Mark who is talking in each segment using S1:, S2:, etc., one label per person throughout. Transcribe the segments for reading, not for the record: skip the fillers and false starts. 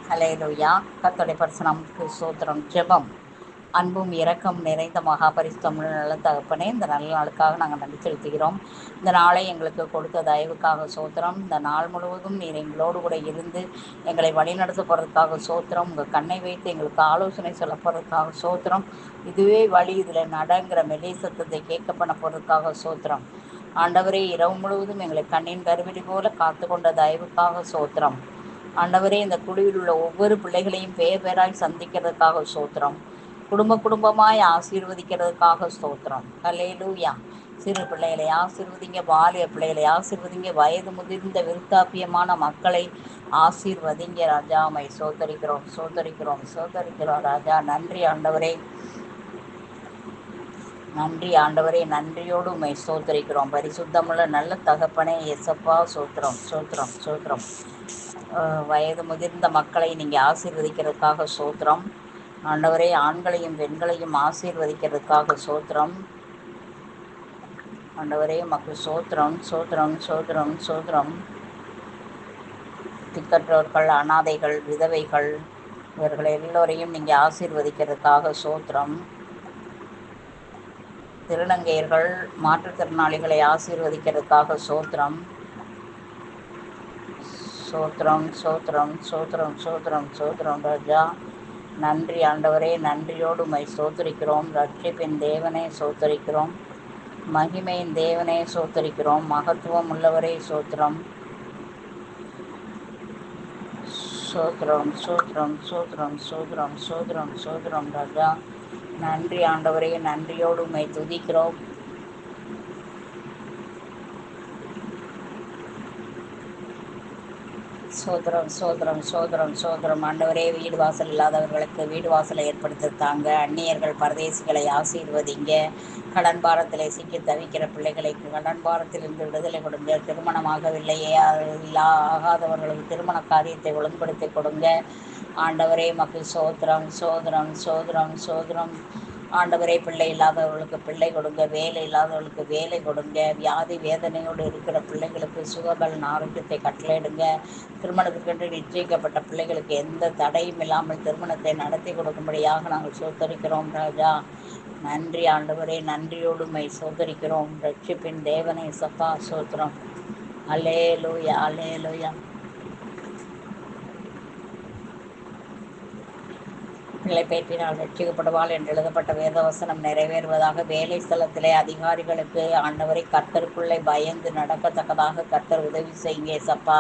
S1: ஹல்லேலூயா. கர்த்தருடைய பரிசுநாமத்துக்கு ஸ்தோத்திரம். ஜெபம். அன்பும் இரக்கம் நிறைந்த மகா பரிசுத்தமுள்ள நல்ல தகப்பனே, இந்த நல்ல நாளுக்காக நாங்கள் நன்றி செலுத்துகிறோம். இந்த நாளை எங்களுக்கு கொடுத்த தயவுக்காக சோத்திரம். இந்த நாள் முழுவதும் நீர் எங்களோடு கூட இருந்து எங்களை வழிநடத்த போகிறதுக்காக சோத்திரம். உங்கள் கண்ணை வைத்து எங்களுக்கு ஆலோசனை சொல்ல போகிறதுக்காக சோத்திரம். இதுவே வழி, இதில் நடங்கிற மெல்லிய சத்தத்தை கேட்க பண்ண போகிறதுக்காக சோத்திரம். ஆண்டவரே, இரவு முழுவதும் எங்களை கண்ணின் கருவிழி போல காத்து கொண்ட தயவுக்காக சோத்திரம். ஆண்டவரே, இந்த குழுவில் உள்ள ஒவ்வொரு பிள்ளைகளையும் பேர் பேராய் சந்திக்கிறதுக்காக ஸ்தோத்திரம். குடும்பமாய் ஆசீர்வதிக்கிறதுக்காக ஸ்தோத்திரம். ஹல்லேலூயா. சிறு பிள்ளைகளை ஆசீர்வதிங்க, பாலிய பிள்ளைகளை ஆசீர்வதிங்க, வயது முதிர்ந்த விருத்தாப்பியமான மக்களை ஆசீர்வதிங்க ராஜா. மை சோதரிக்கிறோம் ராஜா. நன்றி ஆண்டவரே, நன்றி ஆண்டவரே, நன்றியோடு உம்மை ஸ்தோத்தரிக்கிறோம். பரிசுத்தமுள்ள நல்ல தகப்பனே எசப்பா, சோத்திரம். வயது முதிர்ந்த மக்களை நீங்கள் ஆசீர்வதிக்கிறதுக்காக சோத்திரம். ஆண்டவரே, ஆண்களையும் பெண்களையும் ஆசீர்வதிக்கிறதுக்காக சோத்திரம். ஆண்டவரே, மக்கள் சோத்திரம். திக்கற்றோர்கள், அனாதைகள், விதவைகள், இவர்கள் எல்லோரையும் நீங்கள் ஆசீர்வதிக்கிறதுக்காக சோத்திரம். திருநங்கையர்கள், மாற்றுத்திறனாளிகளை ஆசீர்வதிக்கிறதுக்காக சோத்திரம் ராஜா. நன்றி ஆண்டவரே, நன்றியோடு உம்மை ஸ்தோத்திரிக்கிறோம். ரட்சிப்பின் தேவனே ஸ்தோத்திரிக்கிறோம். மகிமையின் தேவனே ஸ்தோத்திரிக்கிறோம். மகத்துவம் உள்ளவரே ஸ்தோத்திரம் ராஜா. நன்றி ஆண்டவரே, நன்றியோடு உம்மை துதிக்கிறோம். சோதரம் ஆண்டவரே, வீடு வாசல் இல்லாதவர்களுக்கு வீடு வாசலை ஏற்படுத்தாங்க. அந்நியர்கள், பரதேசிகளை ஆசீர்வதிங்க. கடன் பாரத்தில் சிக்கி தவிக்கிற பிள்ளைகளுக்கு கடன் பாரத்திலிருந்து விடுதலை கொடுங்க. திருமணமாகவில்லையே ஆகாதவர்களுக்கு திருமண காரியத்தை ஒழுங்குபடுத்தி கொடுங்க. ஆண்டவரே, மக்கள் சோதரம். ஆண்டவரே, பிள்ளை இல்லாதவர்களுக்கு பிள்ளை கொடுங்க, வேலை இல்லாதவர்களுக்கு வேலை கொடுங்க. வியாதி வேதனையோடு இருக்கிற பிள்ளைகளுக்கு சுகபலன் ஆரோக்கியத்தை கட்டளையிடுங்க. திருமணத்துக்கென்று நிச்சயிக்கப்பட்ட பிள்ளைகளுக்கு எந்த தடையும் இல்லாமல் திருமணத்தை நடத்தி கொடுக்கும்படியாக நாங்கள் சோதரிக்கிறோம் ராஜா. நன்றி ஆண்டவரே, நன்றியோடு உம்மை சோதரிக்கிறோம். ரட்சிப்பின் தேவனை சப்பா சோத்திரம். அல்லேலூயா. பிள்ளை பேற்றினால் ரட்சிக்கப்படுவாள் என்று எழுதப்பட்ட வேதவசனம் நிறைவேறுவதாக. வேலை ஸ்தலத்திலே அதிகாரிகளுக்கு ஆண்டவரை கர்த்தருக்குள்ளே பயந்து நடக்கத்தக்கதாக கர்த்தர் உதவி செய்யுங்க சப்பா.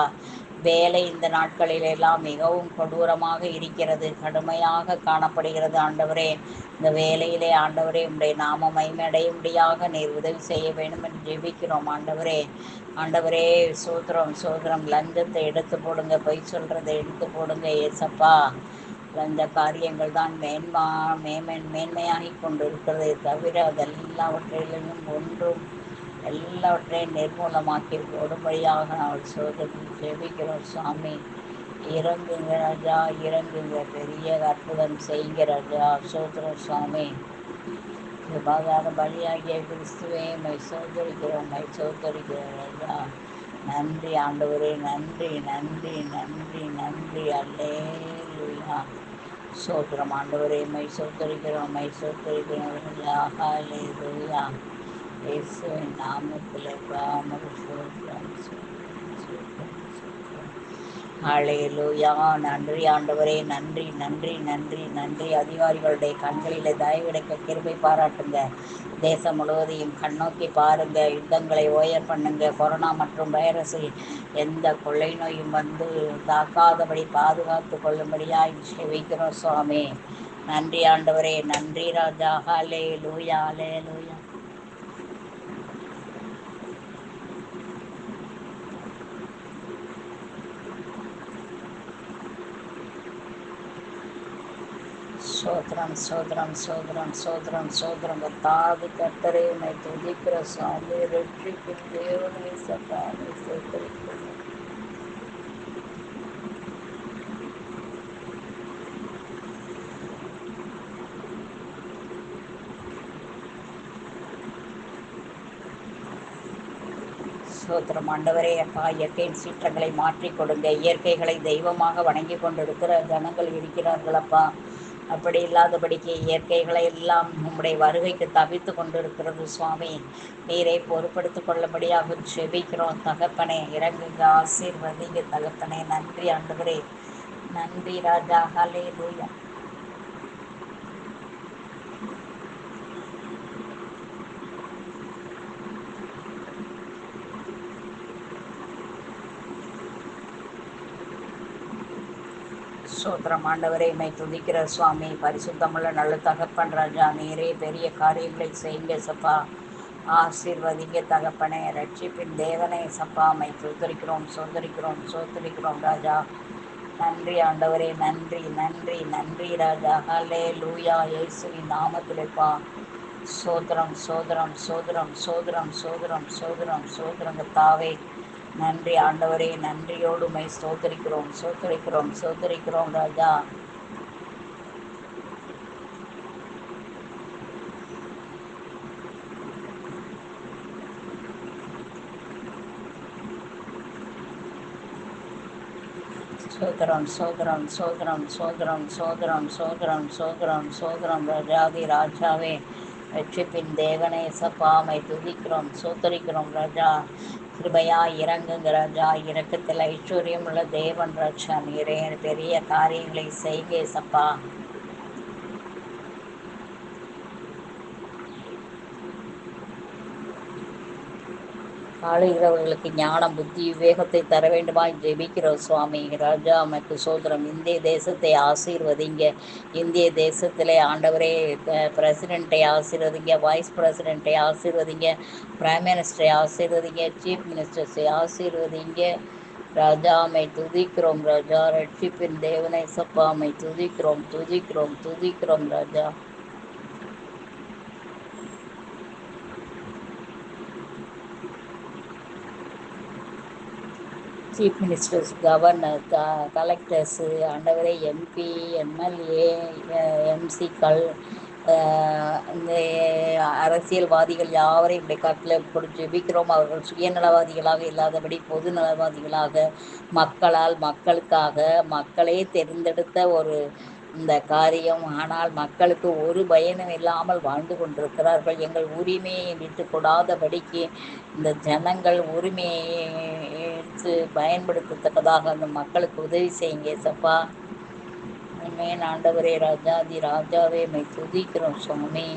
S1: வேலை இந்த நாட்களிலெல்லாம் மிகவும் கொடூரமாக இருக்கிறது, கடுமையாக காணப்படுகிறது. ஆண்டவரே, இந்த வேலையிலே ஆண்டவரே உம்முடைய நாம மகிமையடையும்படியாக நீர் உதவி செய்ய வேண்டும் என்று ஜெபிக்கிறோம். ஆண்டவரே சோத்திரம். லஞ்சத்தை எடுத்து போடுங்க, பொய் சொல்றதை எடுத்து போடுங்க ஏசப்பா. லஞ்ச காரியங்கள் தான் மேன்மையாகி கொண்டு இருக்கிறதை தவிர எல்லாவற்றையும் நிர்மூலமாக்கி போடும்படியாக நாங்கள் சோதனை ஜெபிக்கிறோம் சுவாமி. இறங்குங்க ராஜா, இறங்குங்க, பெரிய அற்புதம் செய்யுங்க ராஜா. சோதரம் சுவாமி. சுபாதார பலியாகிய கிறிஸ்துவே மை சோதரிக்கிறோம் ராஜா. நன்றி ஆண்டவரே, நன்றி. அல்லேலூயா. சோத்திரம் ஆண்டவரே, மை சோதரிக்கிறோம் ராஜா. ஹல்லேலூயா. இயேசுவின் நாமத்தில் ஹல்லேலூயா. நன்றி ஆண்டவரே, நன்றி. அதிகாரிகளுடைய கண்களில் தயவு கிடைக்க கிருபை பாராட்டுங்க. தேசம் முழுவதையும் கண்ணோக்கி பாருங்க. யுத்தங்களை ஓயர் பண்ணுங்க. கொரோனா மற்றும் வைரஸில் எந்த கொள்ளை நோயும் வந்து தாக்காதபடி பாதுகாத்து கொள்ளும்படியாய் செபிக்கிறோம் சுவாமி. நன்றி ஆண்டவரே, நன்றி ராஜா. ஹல்லேலூயா. சோத்திரம். கத்தாது கர்த்தரே உம்மை துதிக்கிற சுவாமி. ரட்சிப்பின் தேவனை சப்பாவை சோத்திரிக்கிறோம். சோத்திரம் ஆண்டவரே. அப்பா, இயற்கையின் சீற்றங்களை மாற்றி கொடுங்க. இயற்கைகளை தெய்வமாக வணங்கி கொண்டிருக்கிற ஜனங்கள் இருக்கிறார்கள் அப்பா. அப்படி இல்லாதபடிக்கு இயற்கைகளை எல்லாம் உம்முடைய வருகைக்கு தவித்து கொண்டிருக்கிறது சுவாமி. நீரை பொறுப்படுத்திக் கொள்ளபடியாக ஜெபிக்கிறோம் தகப்பனே. இறங்குங்க, ஆசீர்வதிங்க தகப்பனே. நன்றி ஆண்டவரே, நன்றி ராஜா. ஹல்லேலூயா. சோத்திரம் ஆண்டவரே, மை துதிக்கிற சுவாமி. பரிசுத்தமுள்ள நல்ல தகப்பன் ராஜா, நீரே பெரிய காரியங்களை செய்யுங்க சப்பா. ஆசீர்வதிங்க தகப்பனே. ரட்சிப்பின் தேவனே சப்பா, மை சுத்தரிக்கிறோம் சுதரிக்கிறோம் சோத்தரிக்கிறோம் ராஜா. நன்றி ஆண்டவரே, நன்றி நன்றி நன்றி ராஜா. ஹலே லூயா. இயேசுவின் நாமத்திலேப்பா. சோதரம் சோதரம் சோதரம் சோதரம் சோதரம் சோதரம் சோதரம் தாவே. நன்றி ஆண்டவரே, நன்றியோடு மை ஸ்தோத்தரிக்கிறோம் சோத்தரிக்கிறோம் சோத்தரிக்கிறோம் ராஜா. சோதரம் சோதரம் சோதரம் சோதரம் சோதரம் சோதரம் சோதரம் சோதரம் ராஜாதி ராஜாவே. ரட்சிப்பின் தேவனே சப்பா, மை துதிக்கிறோம் சோத்தரிக்கிறோம் ராஜா. கிருபையா இறங்குங்க ராஜா. இரக்கத்தில் ஐஸ்வர்யம் உள்ள தேவன் ராஜா. நீரே பெரிய காரியங்களை செய்க சப்பா. ஆளுகிறவர்களுக்கு ஞானம் புத்தி விவேகத்தை தர வேண்டுமாய் ஜெபிக்கிறோம் சுவாமி. ராஜா உமக்கு சோதரம். இந்திய தேசத்தை ஆசீர்வதிங்க. இந்திய தேசத்திலே ஆண்டவரே, பிரசிடெண்ட்டை ஆசீர்வதிங்க, வைஸ் பிரசிடெண்ட்டை ஆசீர்வதிங்க, பிரைம் மினிஸ்டரை ஆசீர்வதிங்க, சீஃப் மினிஸ்டர்ஸை ஆசீர்வதிங்க ராஜா. மை துதிக்கிறோம் ராஜா. ரட்சிப்பின் தேவனை சப்பா, மை துதிக்கிறோம் துதிக்கிறோம் துதிக்கிறோம் ராஜா. சீஃப் மினிஸ்டர்ஸ், கவர்னர், கலெக்டர்ஸு ஆண்டவரே, எம்பி, எம்எல்ஏ, எம்சிக்கள், இந்த அரசியல்வாதிகள் யாவரையும் இப்படி கட்டில் கொடுத்து ஜெபிக்கிறோம். அவர்கள் சுயநலவாதிகளாக இல்லாதபடி பொது நலவாதிகளாக, மக்களால் மக்களுக்காக, மக்களே தேர்ந்தெடுத்த ஒரு இந்த காரியம். ஆனால் மக்களுக்கு ஒரு பயனும் இல்லாமல் வாழ்ந்து கொண்டிருக்கிறார்கள். எங்கள் உரிமையை விட்டு கொடாதபடிக்கு இந்த ஜனங்கள் உரிமையை எடுத்து பயன்படுத்தத்தக்கதாக அந்த மக்களுக்கு உதவி செய்யுங்க சப்பா. ஆமென் ஆண்டவரே. ராஜாதி ராஜாவே, மை துதிக்கிறோம் சுவாமி.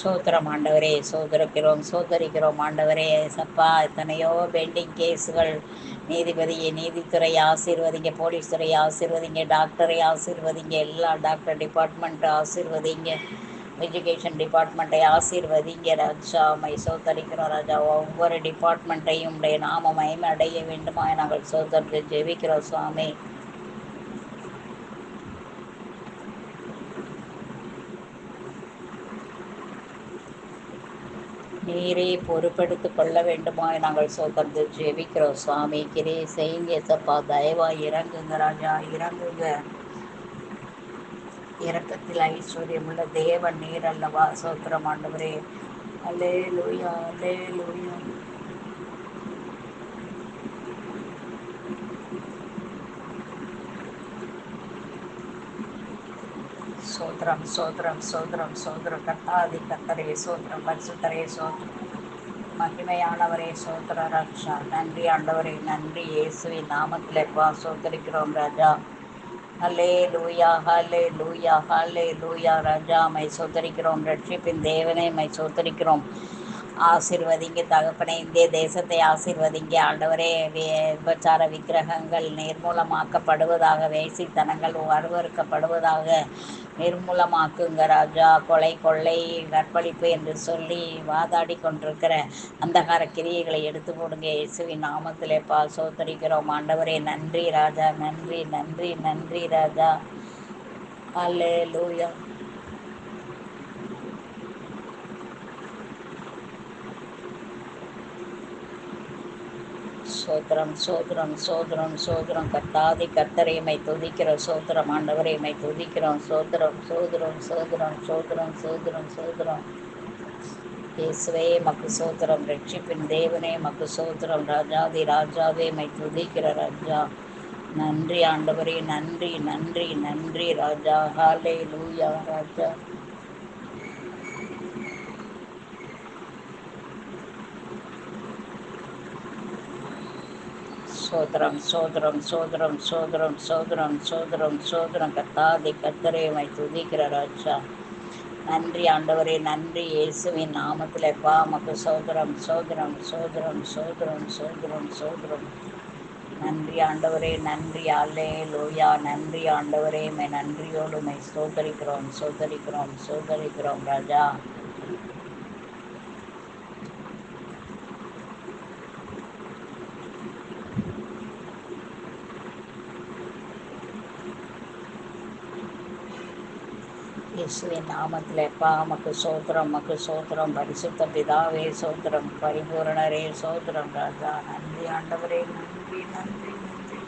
S1: சோத்திரம் ஆண்டவரே. சோதரிக்கிறோம் ஆண்டவரே சப்பா. எத்தனையோ பெண்டிங் கேஸுகள். நீதிபதியை, நீதித்துறை ஆசீர்வதிங்க, போலீஸ் துறையை ஆசீர்வதிங்க, டாக்டரை ஆசீர்வதிங்க, எல்லா டாக்டர் டிபார்ட்மெண்ட்டை ஆசீர்வதிங்க, எஜுகேஷன் டிபார்ட்மெண்ட்டை ஆசீர்வதிங்க ராஜா. மை சோத்தரிக்கிறோம் ராஜா. ஒவ்வொரு டிபார்ட்மெண்ட்டையும் உடைய நாம மகிமை அடைய வேண்டுமா நாங்கள் சோதரித்து ஜெபிக்கிறோம் சுவாமி. நீரே பொறுப்பெடுத்துக் கொள்ள வேண்டுமாய் நாங்கள் சோதரித்து ஜெபிக்கிறோம் சுவாமி. கிரே செய்யுங்க சப்பா. தயவா இறங்குங்க ராஜா, இறங்குங்க. இரக்கத்தில் ஐஸ்வர்யம் உள்ள தேவன் நீர் அல்லவா. சோத்திரம் ஆண்டவரே. அல்லேலூயா அல்லேலூயா. சோத்திரம் சோத்திரம் சோத்திரம் சோத்திரம். கர்த்தாதி கர்த்தரே சோத்திரம். பரிசுத்தரே சோத்திரம். மகிமையானவரே சோத்திர ரக்ஷா. நன்றி ஆண்டவரே, நன்றி இயேசுவின் நாமத்திலேப்பா. சோத்தரிக்கிறோம் ராஜா. ஹலே லூயா ஹலே லூயா ஹலே லூயா ராஜா. மை சோத்தரிக்கிறோம். ரட்சிப்பின் தேவனே, மை சோத்தரிக்கிறோம். ஆசீர்வதிங்க தகப்பனே. இந்திய தேசத்தை ஆசீர்வதிங்க ஆண்டவரே. விபச்சார விக்கிரகங்கள் நிர்மூலமாக்கப்படுவதாக, வேசித்தனங்கள் அருவறுக்கப்படுவதாக நிர்மூலமாக்குங்க ராஜா. கொலை, கொள்ளை, கற்பழிப்பு என்று சொல்லி வாதாடி கொண்டிருக்கிற அந்தகார கிரியைகளை எடுத்து போடுங்க இயேசுவின் நாமத்திலே பா. சோத்தரிக்கிறோம் ஆண்டவரே. நன்றி ராஜா, நன்றி நன்றி நன்றி ராஜா. அல்லேலூயா. சோத்திரம் சோத்திரம் சோத்திரம் சோத்திரம் கத்தாதி கத்தரையுமை துதிக்கிற சோத்திரம் ஆண்டவரையுமை துதிக்கிறோம் சோத்திரம் சோத்திரம் சோத்திரம் சோத்திரம் சோத்திரம் சோத்திரம் இயேசுவே மக்கு சோத்திரம் ரட்சிப்பின் தேவனே மக்கு சோத்திரம் ராஜாதி ராஜாவே மை துதிக்கிற ராஜா நன்றி ஆண்டவரே நன்றி நன்றி நன்றி ராஜா ஹாலே லூயா ராஜா சோதரம் சோதரம் சோதரம் சோதரம் சோதரம் சோதரம் சோதரம் கத்தாதி கத்தரையுமை துதிக்கிற ராஜா நன்றி ஆண்டவரே நன்றி இயேசுவின் நாமத்தில் பா மக்கு சோதரம் சோதரம் சோதரம் சோதரம் சோதரம் சோதரம் நன்றி ஆண்டவரே நன்றி அல்லே லோயா நன்றி ஆண்டவரே மை நன்றியோடு மை சோதரிக்கிறோம் சோதரிக்கிறோம் சோதரிக்கிறோம் ராஜா இயேசுவின் நாமத்தில் எப்பா மக்கு சோத்திரம் மக்கு சோத்திரம் பரிசுத்த பிதாவே சோத்திரம் பரிபூரணரே சோத்திரம் ராஜா நன்றி ஆண்டவரே நன்றி நன்றி நன்றி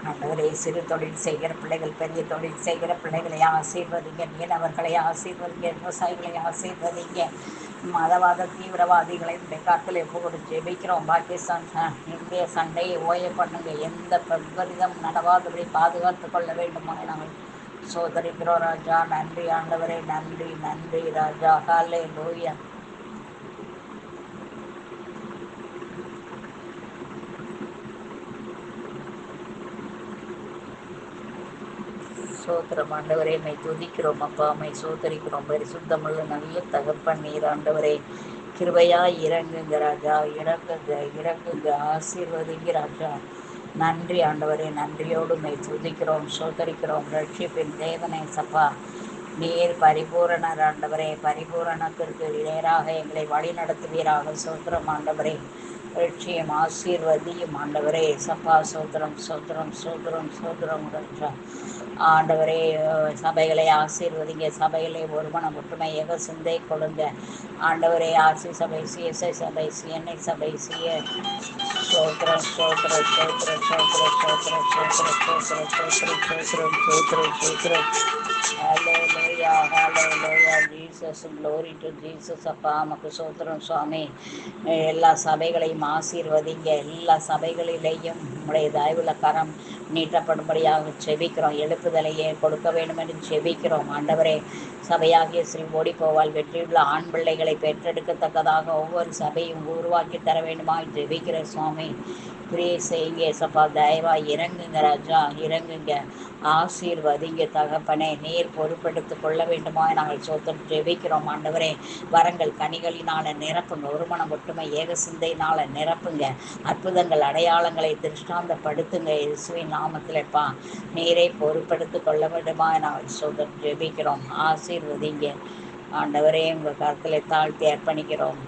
S1: ஆண்டவரே சிறு தொழில் செய்கிற பிள்ளைகள் பெரிய தொழில் செய்கிற பிள்ளைகளை ஆசீர்வதிங்க மீனவர்களை ஆசீர்வதிங்க விவசாயிகளை ஆசீர்வதிங்க மதவாத தீவிரவாதிகளை இந்த காலத்தில் எப்போது ஜெபிக்கிறோம் பாகிஸ்தான் இந்திய சண்டையை ஓய பண்ணுங்க எந்த விபரீதம் நடவாதபடி பாதுகாத்து கொள்ள வேண்டுமா நாங்கள் சோதரிக்கிறோம் ராஜா நன்றி ஆண்டவரே நன்றி நன்றி ராஜா ஹாலே லூயா சோத்திரம் ஆண்டவரே மை துதிக்கிறோம் அப்பா மை சோதரிக்கிறோம் பரிசுத்தமுள்ள நல்ல தகப்பன் நீர் ஆண்டவரே கிருபையா இறங்குங்க ராஜா இறங்குங்க இறங்குங்க ஆசீர்வதிங்க ராஜா நன்றி ஆண்டவரே நன்றியோடு மை துதிக்கிறோம் சோதரிக்கிறோம் ரட்சிப்பின் தேவனை சப்பா நீர் பரிபூரணர் ஆண்டவரே பரிபூரணத்திற்கு நேராக எங்களை வழி நடத்துவீராக சோத்திரம் ஆண்டவரே லட்சியம் ஆசீர்வதியும் ஆண்டவரே சப்பா சோத்திரம் சோத்திரம் சோத்திரம் சோத்திரம் ராஜா ஆண்டவரே சபைகளை ஆசீர்வதிங்க சபைகளை ஒருமனம் ஒற்றுமையாக சிந்தை கொடுங்க ஆண்டவரே ஆர்சி சபை சிஎஸ்ஐ சபை சிஎன்ஐ சபை சோத்திரம் சோத்திரம் சோத்திரம் சோத்திரம் சோத்திரம் சோத்திரம் சோத்திரம் சோத்திரம் சோத்திரம் சோத்திரம் ஹalleluya ஹalleluya ஜீசஸ் glory to ஜீசஸ் அப்பா மக்கு சோத்திரம் சுவாமி எல்லா சபைகளையும் ஆசீர்வதிங்க எல்லா சபைகளிலேயும் உடைய தயவுள்ள கரம் நீட்டப்படும்படியாக செபிக்கிறோம் எழுப்புதலையே கொடுக்க வேண்டும் என்று செபிக்கிறோம் ஆண்டவரே சபையாகிய ஸ்ரீ ஓடி போவால் வெற்றியுள்ள ஆண் பிள்ளைகளை பெற்றெடுக்கத்தக்கதாக ஒவ்வொரு சபையும் உருவாக்கி தர வேண்டுமாய் ஜெபிக்கிற சுவாமி கிரியை செய்யுங்க சப்பா தயவா இறங்குங்க ராஜா இறங்குங்க ஆசீர்வதிங்க தகப்பனே நீர் பொறுப்பெடுத்து கொள்ள வேண்டுமாய் நாங்கள் சோத்திரம் ஜெபிக்கிறோம் ஆண்டவரே வரங்கள் கனிகளினால நிரப்புங்க ஒருமனம் ஒற்றுமை ஏக சிந்தையினால நிரப்புங்க அற்புதங்கள் அடையாளங்களை திருஷ்டாந்தப்படுத்துங்க இயேசுவின் நாமத்திலேப்பா நீரை பொறுப்பெடுத்து கொள்ள வேண்டுமாய் நாங்கள் சோத்திரம் ஜெபிக்கிறோம் ஆசீர்வதிங்க ஆண்டவரே உங்கள் கருத்தில் தாழ்த்தி அர்ப்பணிக்கிறோம்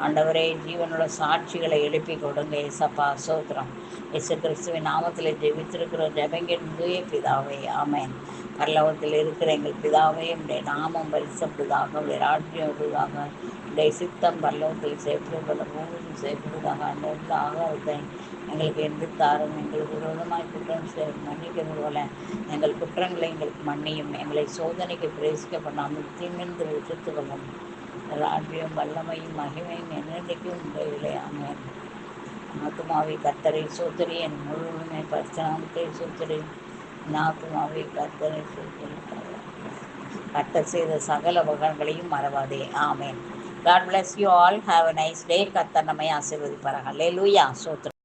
S1: ஆண்டவரே ஜீவனுள்ள சாட்சிகளை எழுப்பி கொடுங்க ஏசப்பா சோத்திரம் இயேசு கிறிஸ்துவின் நாமத்தில் ஜெபித்திருக்கிறோம் ஜெபங்கின் தூய பிதாவே ஆமேன் பரலோகத்தில் இருக்கிற எங்கள் பிதாவே உடைய நாமம் பரிசப்படுவதாக உடைய ராஜ்யம் வருவதாக உடைய சித்தம் பரலோகத்தில் சேர்ப்படுவதாக பூமியில் சேர்ப்படுவதாக அந்த ஆகாரத்தை எங்களுக்கு என்று தாரும் எங்களுக்கு விரோதமாய் குற்றம் மன்னிக்கிறது போல எங்கள் குற்றங்களை எங்களுக்கு மன்னியும் எங்களை சோதனைக்கு பிரவேசிக்க பண்ணாமல் தீமின்று விட்டுத்து கொள்ளும் ராஜ்யம் வல்லமையும் மகிமையும் என்னென்றைக்கும் உண்டையிலே ஆமென் ஆத்துமாவை கத்தரை சோதரி என் முழுமை பரிசனாமத்தை சோதரி ஆத்துமாவை கத்தரை சோதரி கத்தர் செய்த சகல உபகாரங்களையும் மறவாதே ஆமென். God bless you all. Have a nice day. கத்தர் நம்மை ஆசீர்வதிப்பாராக. ஹல்லேலூயா. சோத்திரம்.